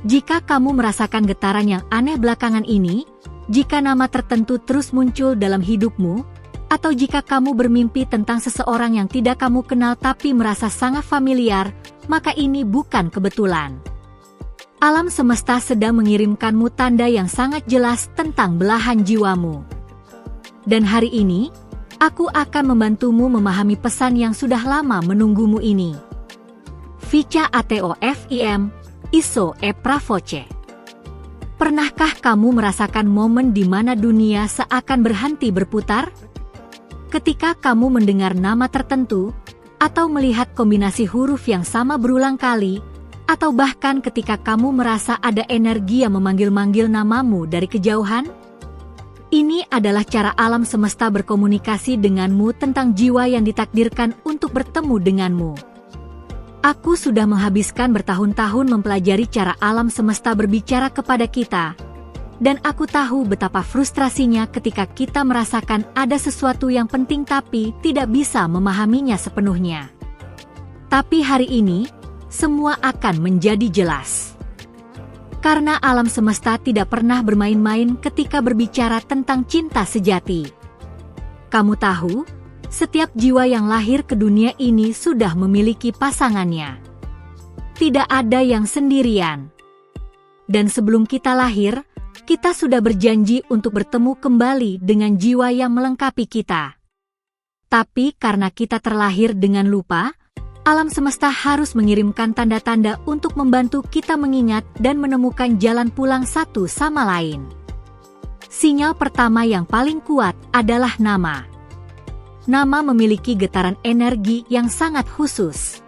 Jika kamu merasakan getaran yang aneh belakangan ini, jika nama tertentu terus muncul dalam hidupmu, atau jika kamu bermimpi tentang seseorang yang tidak kamu kenal tapi merasa sangat familiar, maka ini bukan kebetulan. Alam semesta sedang mengirimkanmu tanda yang sangat jelas tentang belahan jiwamu. Dan hari ini, aku akan membantumu memahami pesan yang sudah lama menunggumu ini. Vicha Atofim, Iso e Pravoce. Pernahkah kamu merasakan momen di mana dunia seakan berhenti berputar? Ketika kamu mendengar nama tertentu, atau melihat kombinasi huruf yang sama berulang kali, atau bahkan ketika kamu merasa ada energi yang memanggil-manggil namamu dari kejauhan? Ini adalah cara alam semesta berkomunikasi denganmu tentang jiwa yang ditakdirkan untuk bertemu denganmu. Aku sudah menghabiskan bertahun-tahun mempelajari cara alam semesta berbicara kepada kita, dan aku tahu betapa frustrasinya ketika kita merasakan ada sesuatu yang penting tapi tidak bisa memahaminya sepenuhnya. Tapi hari ini, semua akan menjadi jelas. Karena alam semesta tidak pernah bermain-main ketika berbicara tentang cinta sejati. Kamu tahu, setiap jiwa yang lahir ke dunia ini sudah memiliki pasangannya. Tidak ada yang sendirian. Dan sebelum kita lahir, kita sudah berjanji untuk bertemu kembali dengan jiwa yang melengkapi kita. Tapi karena kita terlahir dengan lupa, alam semesta harus mengirimkan tanda-tanda untuk membantu kita mengingat dan menemukan jalan pulang satu sama lain. Sinyal pertama yang paling kuat adalah nama. Nama memiliki getaran energi yang sangat khusus.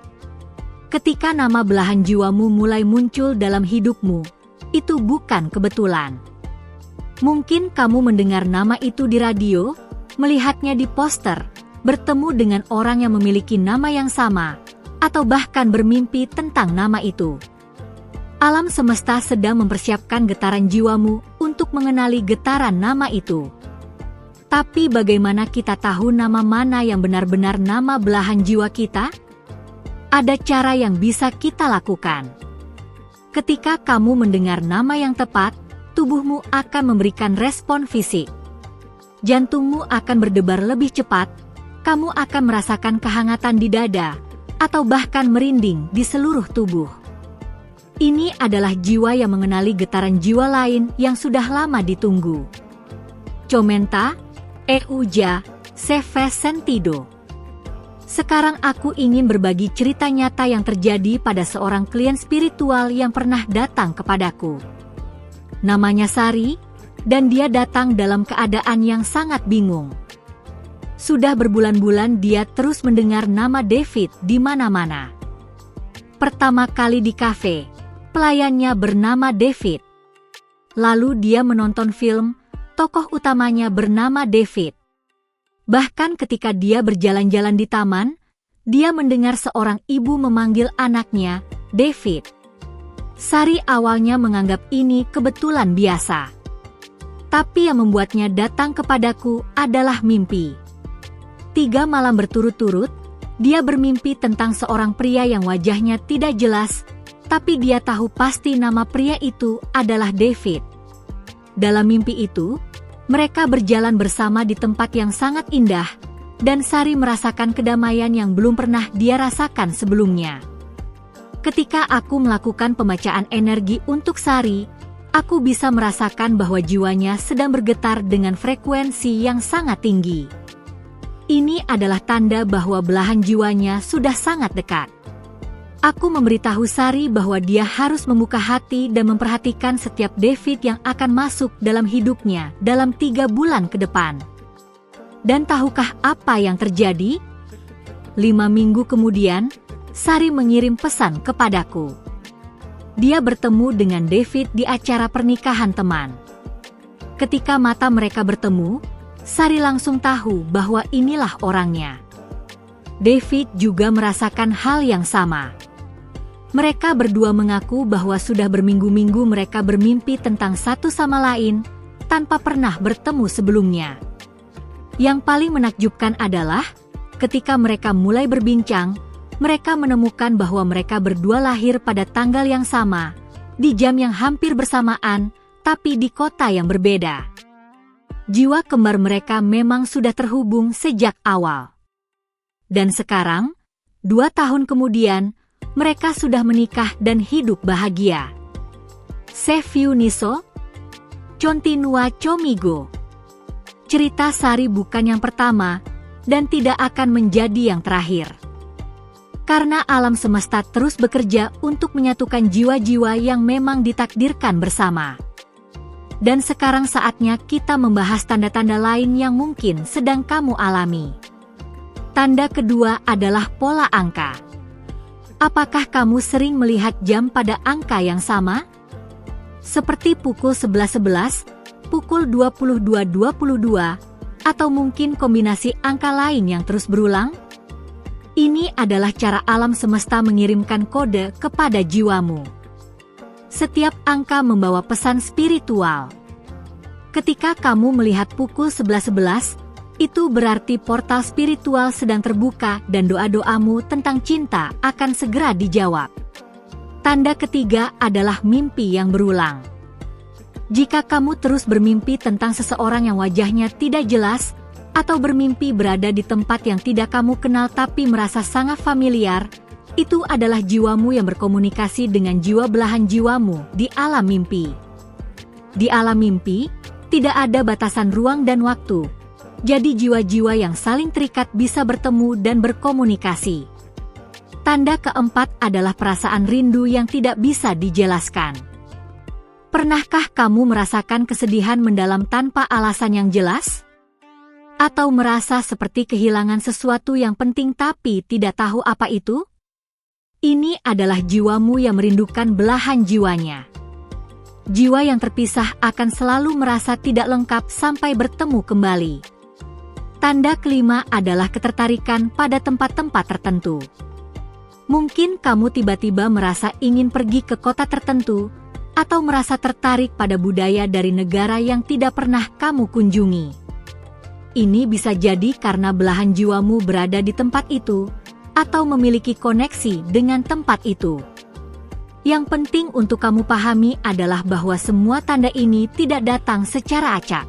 Ketika nama belahan jiwamu mulai muncul dalam hidupmu, itu bukan kebetulan. Mungkin kamu mendengar nama itu di radio, melihatnya di poster, bertemu dengan orang yang memiliki nama yang sama, atau bahkan bermimpi tentang nama itu. Alam semesta sedang mempersiapkan getaran jiwamu untuk mengenali getaran nama itu. Tapi bagaimana kita tahu nama mana yang benar-benar nama belahan jiwa kita? Ada cara yang bisa kita lakukan. Ketika kamu mendengar nama yang tepat, tubuhmu akan memberikan respon fisik. Jantungmu akan berdebar lebih cepat, kamu akan merasakan kehangatan di dada, atau bahkan merinding di seluruh tubuh. Ini adalah jiwa yang mengenali getaran jiwa lain yang sudah lama ditunggu. Comenta, Euja, Seve Sentido. Sekarang aku ingin berbagi cerita nyata yang terjadi pada seorang klien spiritual yang pernah datang kepadaku. Namanya Sari, dan dia datang dalam keadaan yang sangat bingung. Sudah berbulan-bulan dia terus mendengar nama David di mana-mana. Pertama kali di kafe, pelayannya bernama David. Lalu dia menonton film, tokoh utamanya bernama David. Bahkan ketika dia berjalan-jalan di taman, dia mendengar seorang ibu memanggil anaknya, David. Sari awalnya menganggap ini kebetulan biasa. Tapi yang membuatnya datang kepadaku adalah mimpi. 3 malam berturut-turut, dia bermimpi tentang seorang pria yang wajahnya tidak jelas, tapi dia tahu pasti nama pria itu adalah David. Dalam mimpi itu, mereka berjalan bersama di tempat yang sangat indah, dan Sari merasakan kedamaian yang belum pernah dia rasakan sebelumnya. Ketika aku melakukan pembacaan energi untuk Sari, aku bisa merasakan bahwa jiwanya sedang bergetar dengan frekuensi yang sangat tinggi. Ini adalah tanda bahwa belahan jiwanya sudah sangat dekat. Aku memberitahu Sari bahwa dia harus membuka hati dan memperhatikan setiap David yang akan masuk dalam hidupnya dalam 3 bulan ke depan. Dan tahukah apa yang terjadi? 5 minggu kemudian, Sari mengirim pesan kepadaku. Dia bertemu dengan David di acara pernikahan teman. Ketika mata mereka bertemu, Sari langsung tahu bahwa inilah orangnya. David juga merasakan hal yang sama. Mereka berdua mengaku bahwa sudah berminggu-minggu mereka bermimpi tentang satu sama lain, tanpa pernah bertemu sebelumnya. Yang paling menakjubkan adalah, ketika mereka mulai berbincang, mereka menemukan bahwa mereka berdua lahir pada tanggal yang sama, di jam yang hampir bersamaan, tapi di kota yang berbeda. Jiwa kembar mereka memang sudah terhubung sejak awal. Dan sekarang, 2 tahun kemudian, mereka sudah menikah dan hidup bahagia. Seifu Niso, Chontinua Chomigo. Cerita Sari bukan yang pertama, dan tidak akan menjadi yang terakhir. Karena alam semesta terus bekerja untuk menyatukan jiwa-jiwa yang memang ditakdirkan bersama. Dan sekarang saatnya kita membahas tanda-tanda lain yang mungkin sedang kamu alami. Tanda kedua adalah pola angka. Apakah kamu sering melihat jam pada angka yang sama? Seperti pukul 11.11, pukul 22.22, atau mungkin kombinasi angka lain yang terus berulang? Ini adalah cara alam semesta mengirimkan kode kepada jiwamu. Setiap angka membawa pesan spiritual. Ketika kamu melihat pukul 11.11, itu berarti portal spiritual sedang terbuka dan doa-doamu tentang cinta akan segera dijawab. Tanda ketiga adalah mimpi yang berulang. Jika kamu terus bermimpi tentang seseorang yang wajahnya tidak jelas, atau bermimpi berada di tempat yang tidak kamu kenal tapi merasa sangat familiar, itu adalah jiwamu yang berkomunikasi dengan jiwa belahan jiwamu di alam mimpi. Di alam mimpi, tidak ada batasan ruang dan waktu, jadi jiwa-jiwa yang saling terikat bisa bertemu dan berkomunikasi. Tanda keempat adalah perasaan rindu yang tidak bisa dijelaskan. Pernahkah kamu merasakan kesedihan mendalam tanpa alasan yang jelas? Atau merasa seperti kehilangan sesuatu yang penting tapi tidak tahu apa itu? Ini adalah jiwamu yang merindukan belahan jiwanya. Jiwa yang terpisah akan selalu merasa tidak lengkap sampai bertemu kembali. Tanda kelima adalah ketertarikan pada tempat-tempat tertentu. Mungkin kamu tiba-tiba merasa ingin pergi ke kota tertentu, atau merasa tertarik pada budaya dari negara yang tidak pernah kamu kunjungi. Ini bisa jadi karena belahan jiwamu berada di tempat itu, atau memiliki koneksi dengan tempat itu. Yang penting untuk kamu pahami adalah bahwa semua tanda ini tidak datang secara acak.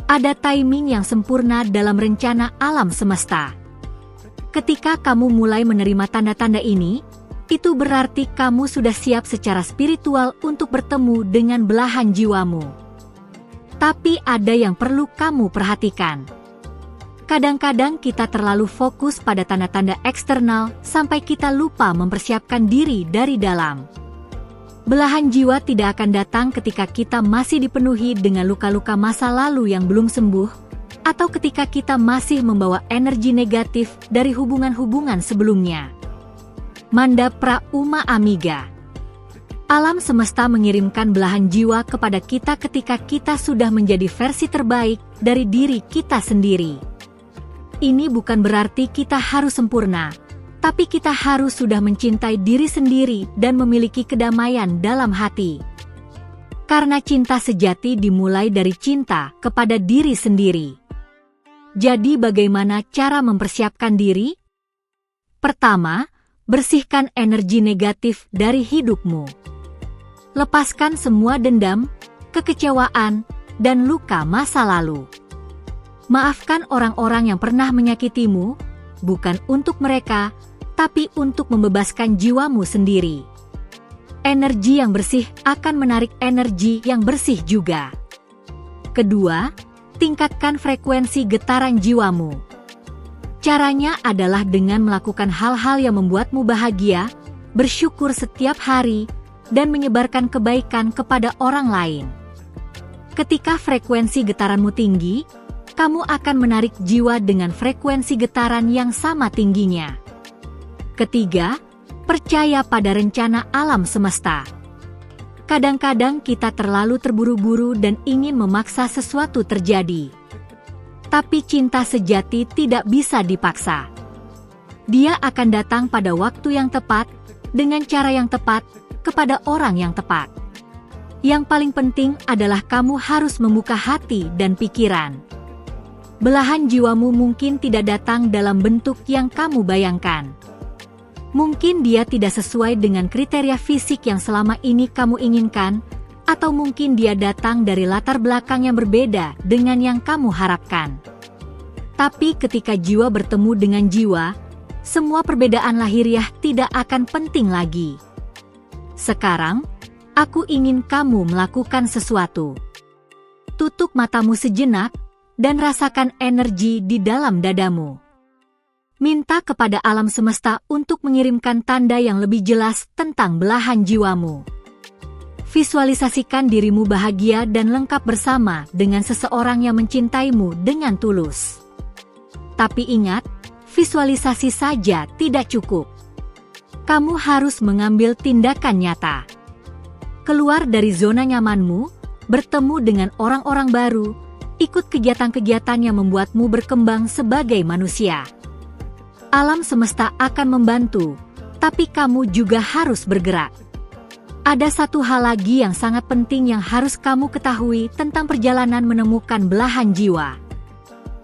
Ada timing yang sempurna dalam rencana alam semesta. Ketika kamu mulai menerima tanda-tanda ini, itu berarti kamu sudah siap secara spiritual untuk bertemu dengan belahan jiwamu. Tapi ada yang perlu kamu perhatikan. Kadang-kadang kita terlalu fokus pada tanda-tanda eksternal sampai kita lupa mempersiapkan diri dari dalam. Belahan jiwa tidak akan datang ketika kita masih dipenuhi dengan luka-luka masa lalu yang belum sembuh, atau ketika kita masih membawa energi negatif dari hubungan-hubungan sebelumnya. Manda Pra Uma Amiga. Alam semesta mengirimkan belahan jiwa kepada kita ketika kita sudah menjadi versi terbaik dari diri kita sendiri. Ini bukan berarti kita harus sempurna, tapi kita harus sudah mencintai diri sendiri dan memiliki kedamaian dalam hati. Karena cinta sejati dimulai dari cinta kepada diri sendiri. Jadi bagaimana cara mempersiapkan diri? Pertama, bersihkan energi negatif dari hidupmu. Lepaskan semua dendam, kekecewaan, dan luka masa lalu. Maafkan orang-orang yang pernah menyakitimu, bukan untuk mereka, tapi untuk membebaskan jiwamu sendiri. Energi yang bersih akan menarik energi yang bersih juga. Kedua, tingkatkan frekuensi getaran jiwamu. Caranya adalah dengan melakukan hal-hal yang membuatmu bahagia, bersyukur setiap hari, dan menyebarkan kebaikan kepada orang lain. Ketika frekuensi getaranmu tinggi, kamu akan menarik jiwa dengan frekuensi getaran yang sama tingginya. Ketiga, percaya pada rencana alam semesta. Kadang-kadang kita terlalu terburu-buru dan ingin memaksa sesuatu terjadi. Tapi cinta sejati tidak bisa dipaksa. Dia akan datang pada waktu yang tepat, dengan cara yang tepat, kepada orang yang tepat. Yang paling penting adalah kamu harus membuka hati dan pikiran. Belahan jiwamu mungkin tidak datang dalam bentuk yang kamu bayangkan. Mungkin dia tidak sesuai dengan kriteria fisik yang selama ini kamu inginkan, atau mungkin dia datang dari latar belakang yang berbeda dengan yang kamu harapkan. Tapi ketika jiwa bertemu dengan jiwa, semua perbedaan lahiriah tidak akan penting lagi. Sekarang, aku ingin kamu melakukan sesuatu. Tutup matamu sejenak, dan rasakan energi di dalam dadamu. Minta kepada alam semesta untuk mengirimkan tanda yang lebih jelas tentang belahan jiwamu. Visualisasikan dirimu bahagia dan lengkap bersama dengan seseorang yang mencintaimu dengan tulus. Tapi ingat, visualisasi saja tidak cukup. Kamu harus mengambil tindakan nyata. Keluar dari zona nyamanmu, bertemu dengan orang-orang baru, ikut kegiatan-kegiatan yang membuatmu berkembang sebagai manusia. Alam semesta akan membantu, tapi kamu juga harus bergerak. Ada satu hal lagi yang sangat penting yang harus kamu ketahui tentang perjalanan menemukan belahan jiwa.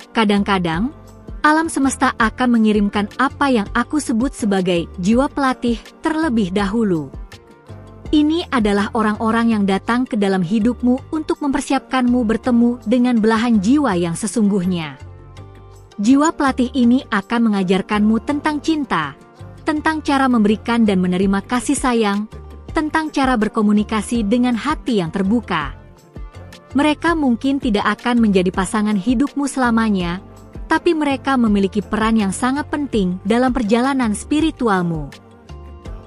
Kadang-kadang, alam semesta akan mengirimkan apa yang aku sebut sebagai jiwa pelatih terlebih dahulu. Ini adalah orang-orang yang datang ke dalam hidupmu untuk mempersiapkanmu bertemu dengan belahan jiwa yang sesungguhnya. Jiwa pelatih ini akan mengajarkanmu tentang cinta, tentang cara memberikan dan menerima kasih sayang, tentang cara berkomunikasi dengan hati yang terbuka. Mereka mungkin tidak akan menjadi pasangan hidupmu selamanya, tapi mereka memiliki peran yang sangat penting dalam perjalanan spiritualmu.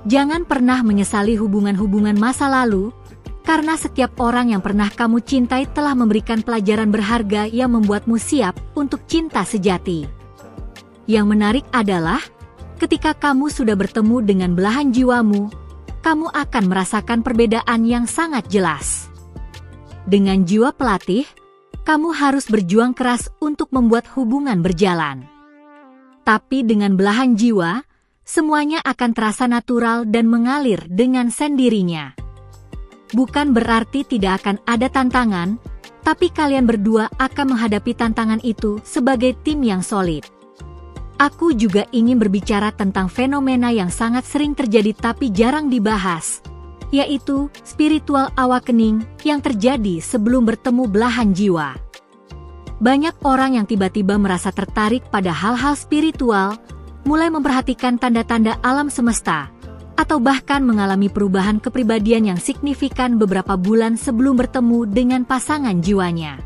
Jangan pernah menyesali hubungan-hubungan masa lalu, karena setiap orang yang pernah kamu cintai telah memberikan pelajaran berharga yang membuatmu siap untuk cinta sejati. Yang menarik adalah, ketika kamu sudah bertemu dengan belahan jiwamu, kamu akan merasakan perbedaan yang sangat jelas. Dengan jiwa pelatih, kamu harus berjuang keras untuk membuat hubungan berjalan. Tapi dengan belahan jiwa, semuanya akan terasa natural dan mengalir dengan sendirinya. Bukan berarti tidak akan ada tantangan, tapi kalian berdua akan menghadapi tantangan itu sebagai tim yang solid. Aku juga ingin berbicara tentang fenomena yang sangat sering terjadi tapi jarang dibahas, yaitu spiritual awakening yang terjadi sebelum bertemu belahan jiwa. Banyak orang yang tiba-tiba merasa tertarik pada hal-hal spiritual, mulai memperhatikan tanda-tanda alam semesta, atau bahkan mengalami perubahan kepribadian yang signifikan beberapa bulan sebelum bertemu dengan pasangan jiwanya.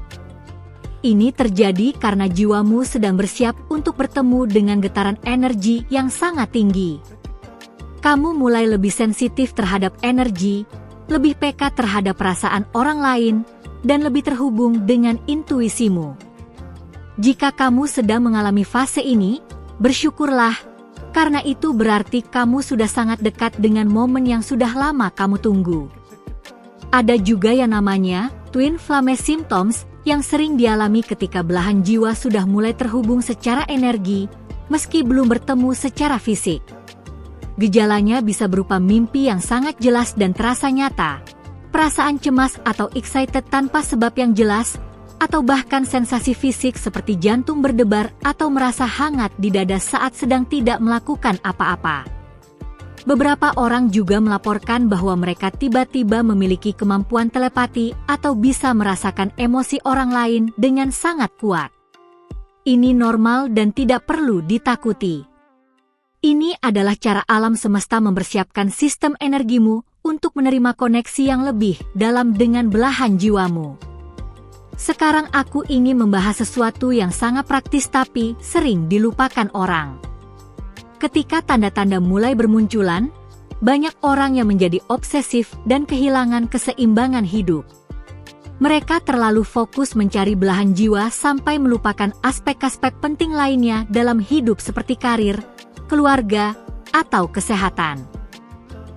Ini terjadi karena jiwamu sedang bersiap untuk bertemu dengan getaran energi yang sangat tinggi. Kamu mulai lebih sensitif terhadap energi, lebih peka terhadap perasaan orang lain, dan lebih terhubung dengan intuisimu. Jika kamu sedang mengalami fase ini, bersyukurlah. Karena itu berarti kamu sudah sangat dekat dengan momen yang sudah lama kamu tunggu. Ada juga yang namanya twin flame symptoms yang sering dialami ketika belahan jiwa sudah mulai terhubung secara energi, meski belum bertemu secara fisik. Gejalanya bisa berupa mimpi yang sangat jelas dan terasa nyata, perasaan cemas atau excited tanpa sebab yang jelas, atau bahkan sensasi fisik seperti jantung berdebar atau merasa hangat di dada saat sedang tidak melakukan apa-apa. Beberapa orang juga melaporkan bahwa mereka tiba-tiba memiliki kemampuan telepati atau bisa merasakan emosi orang lain dengan sangat kuat. Ini normal dan tidak perlu ditakuti. Ini adalah cara alam semesta mempersiapkan sistem energimu untuk menerima koneksi yang lebih dalam dengan belahan jiwamu. Sekarang aku ingin membahas sesuatu yang sangat praktis tapi sering dilupakan orang. Ketika tanda-tanda mulai bermunculan, banyak orang yang menjadi obsesif dan kehilangan keseimbangan hidup. Mereka terlalu fokus mencari belahan jiwa sampai melupakan aspek-aspek penting lainnya dalam hidup seperti karir, keluarga, atau kesehatan.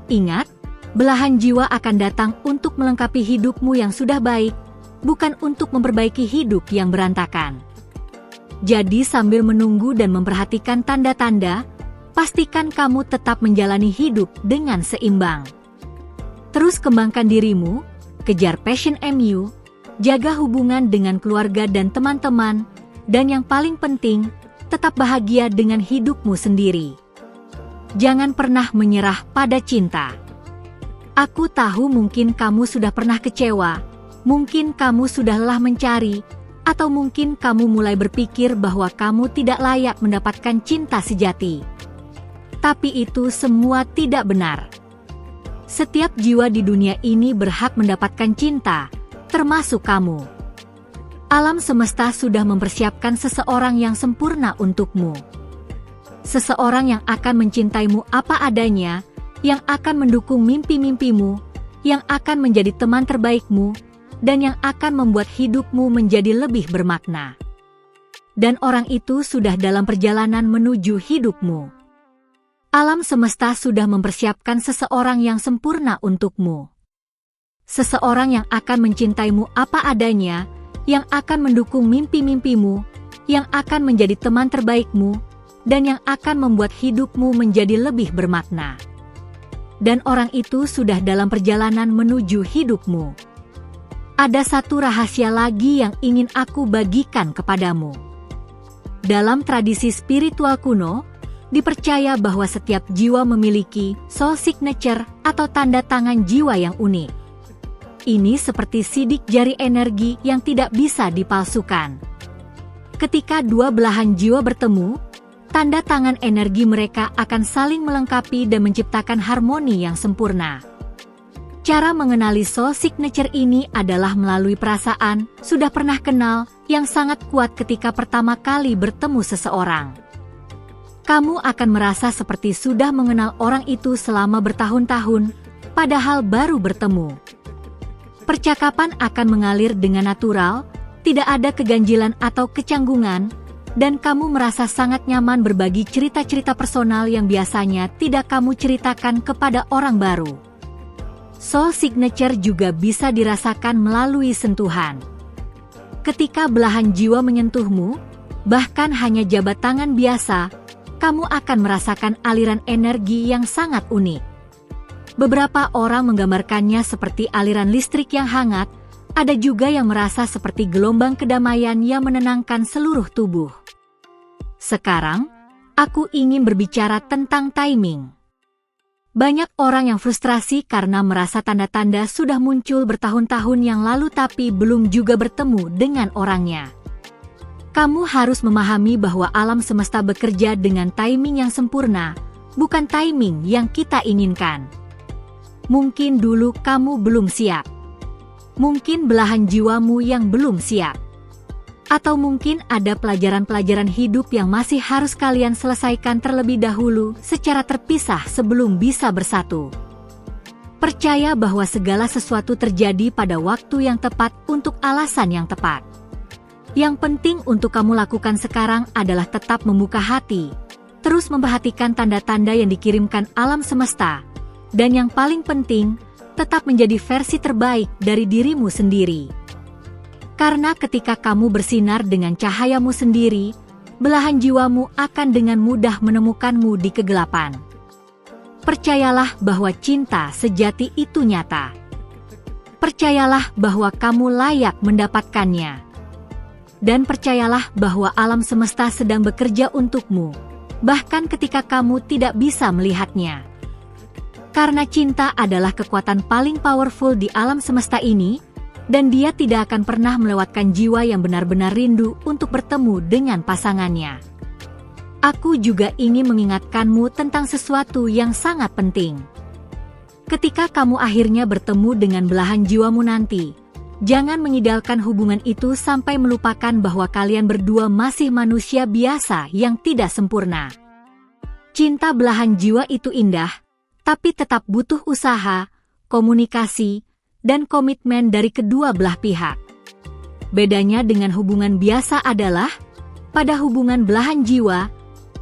Ingat, belahan jiwa akan datang untuk melengkapi hidupmu yang sudah baik, bukan untuk memperbaiki hidup yang berantakan. Jadi sambil menunggu dan memperhatikan tanda-tanda, pastikan kamu tetap menjalani hidup dengan seimbang. Terus kembangkan dirimu, kejar passion-mu, jaga hubungan dengan keluarga dan teman-teman, dan yang paling penting, tetap bahagia dengan hidupmu sendiri. Jangan pernah menyerah pada cinta. Aku tahu mungkin kamu sudah pernah kecewa, mungkin kamu sudah lelah mencari, atau mungkin kamu mulai berpikir bahwa kamu tidak layak mendapatkan cinta sejati. Tapi itu semua tidak benar. Setiap jiwa di dunia ini berhak mendapatkan cinta, termasuk kamu. Alam semesta sudah mempersiapkan seseorang yang sempurna untukmu. Seseorang yang akan mencintaimu apa adanya, yang akan mendukung mimpi-mimpimu, yang akan menjadi teman terbaikmu, dan yang akan membuat hidupmu menjadi lebih bermakna. Dan orang itu sudah dalam perjalanan menuju hidupmu. Alam semesta sudah mempersiapkan seseorang yang sempurna untukmu. Seseorang yang akan mencintaimu apa adanya, yang akan mendukung mimpi-mimpimu, yang akan menjadi teman terbaikmu, dan yang akan membuat hidupmu menjadi lebih bermakna. Dan orang itu sudah dalam perjalanan menuju hidupmu. Ada satu rahasia lagi yang ingin aku bagikan kepadamu. Dalam tradisi spiritual kuno, dipercaya bahwa setiap jiwa memiliki soul signature atau tanda tangan jiwa yang unik. Ini seperti sidik jari energi yang tidak bisa dipalsukan. Ketika dua belahan jiwa bertemu, tanda tangan energi mereka akan saling melengkapi dan menciptakan harmoni yang sempurna. Cara mengenali soul signature ini adalah melalui perasaan, sudah pernah kenal, yang sangat kuat ketika pertama kali bertemu seseorang. Kamu akan merasa seperti sudah mengenal orang itu selama bertahun-tahun, padahal baru bertemu. Percakapan akan mengalir dengan natural, tidak ada keganjilan atau kecanggungan, dan kamu merasa sangat nyaman berbagi cerita-cerita personal yang biasanya tidak kamu ceritakan kepada orang baru. Soul signature juga bisa dirasakan melalui sentuhan. Ketika belahan jiwa menyentuhmu, bahkan hanya jabat tangan biasa, kamu akan merasakan aliran energi yang sangat unik. Beberapa orang menggambarkannya seperti aliran listrik yang hangat, ada juga yang merasa seperti gelombang kedamaian yang menenangkan seluruh tubuh. Sekarang, aku ingin berbicara tentang timing. Banyak orang yang frustrasi karena merasa tanda-tanda sudah muncul bertahun-tahun yang lalu tapi belum juga bertemu dengan orangnya. Kamu harus memahami bahwa alam semesta bekerja dengan timing yang sempurna, bukan timing yang kita inginkan. Mungkin dulu kamu belum siap. Mungkin belahan jiwamu yang belum siap. Atau mungkin ada pelajaran-pelajaran hidup yang masih harus kalian selesaikan terlebih dahulu secara terpisah sebelum bisa bersatu. Percaya bahwa segala sesuatu terjadi pada waktu yang tepat untuk alasan yang tepat. Yang penting untuk kamu lakukan sekarang adalah tetap membuka hati, terus memperhatikan tanda-tanda yang dikirimkan alam semesta, dan yang paling penting, tetap menjadi versi terbaik dari dirimu sendiri. Karena ketika kamu bersinar dengan cahayamu sendiri, belahan jiwamu akan dengan mudah menemukanmu di kegelapan. Percayalah bahwa cinta sejati itu nyata. Percayalah bahwa kamu layak mendapatkannya. Dan percayalah bahwa alam semesta sedang bekerja untukmu, bahkan ketika kamu tidak bisa melihatnya. Karena cinta adalah kekuatan paling powerful di alam semesta ini, dan dia tidak akan pernah melewatkan jiwa yang benar-benar rindu untuk bertemu dengan pasangannya. Aku juga ingin mengingatkanmu tentang sesuatu yang sangat penting. Ketika kamu akhirnya bertemu dengan belahan jiwamu nanti, jangan mengidalkan hubungan itu sampai melupakan bahwa kalian berdua masih manusia biasa yang tidak sempurna. Cinta belahan jiwa itu indah, tapi tetap butuh usaha, komunikasi, dan komitmen dari kedua belah pihak. Bedanya dengan hubungan biasa adalah, pada hubungan belahan jiwa,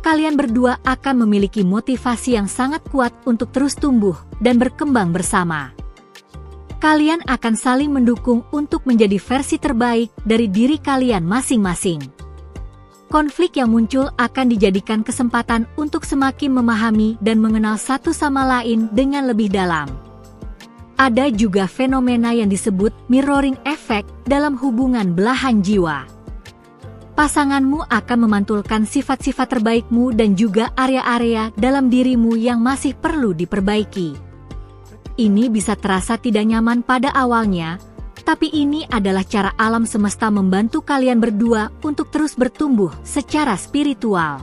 kalian berdua akan memiliki motivasi yang sangat kuat untuk terus tumbuh dan berkembang bersama. Kalian akan saling mendukung untuk menjadi versi terbaik dari diri kalian masing-masing. Konflik yang muncul akan dijadikan kesempatan untuk semakin memahami dan mengenal satu sama lain dengan lebih dalam. Ada juga fenomena yang disebut mirroring effect dalam hubungan belahan jiwa. Pasanganmu akan memantulkan sifat-sifat terbaikmu dan juga area-area dalam dirimu yang masih perlu diperbaiki. Ini bisa terasa tidak nyaman pada awalnya, tapi ini adalah cara alam semesta membantu kalian berdua untuk terus bertumbuh secara spiritual.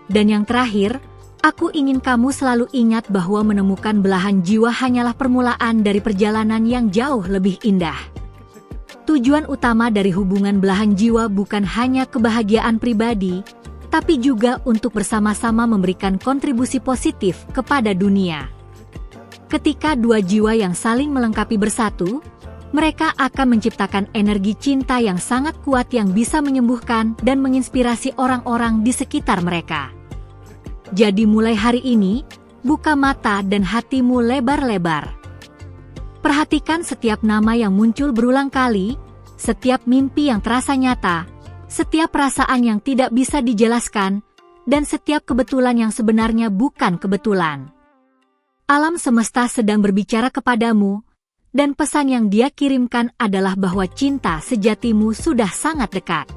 Dan yang terakhir, aku ingin kamu selalu ingat bahwa menemukan belahan jiwa hanyalah permulaan dari perjalanan yang jauh lebih indah. Tujuan utama dari hubungan belahan jiwa bukan hanya kebahagiaan pribadi, tapi juga untuk bersama-sama memberikan kontribusi positif kepada dunia. Ketika dua jiwa yang saling melengkapi bersatu, mereka akan menciptakan energi cinta yang sangat kuat yang bisa menyembuhkan dan menginspirasi orang-orang di sekitar mereka. Jadi mulai hari ini, buka mata dan hatimu lebar-lebar. Perhatikan setiap nama yang muncul berulang kali, setiap mimpi yang terasa nyata, setiap perasaan yang tidak bisa dijelaskan, dan setiap kebetulan yang sebenarnya bukan kebetulan. Alam semesta sedang berbicara kepadamu, dan pesan yang dia kirimkan adalah bahwa cinta sejatimu sudah sangat dekat.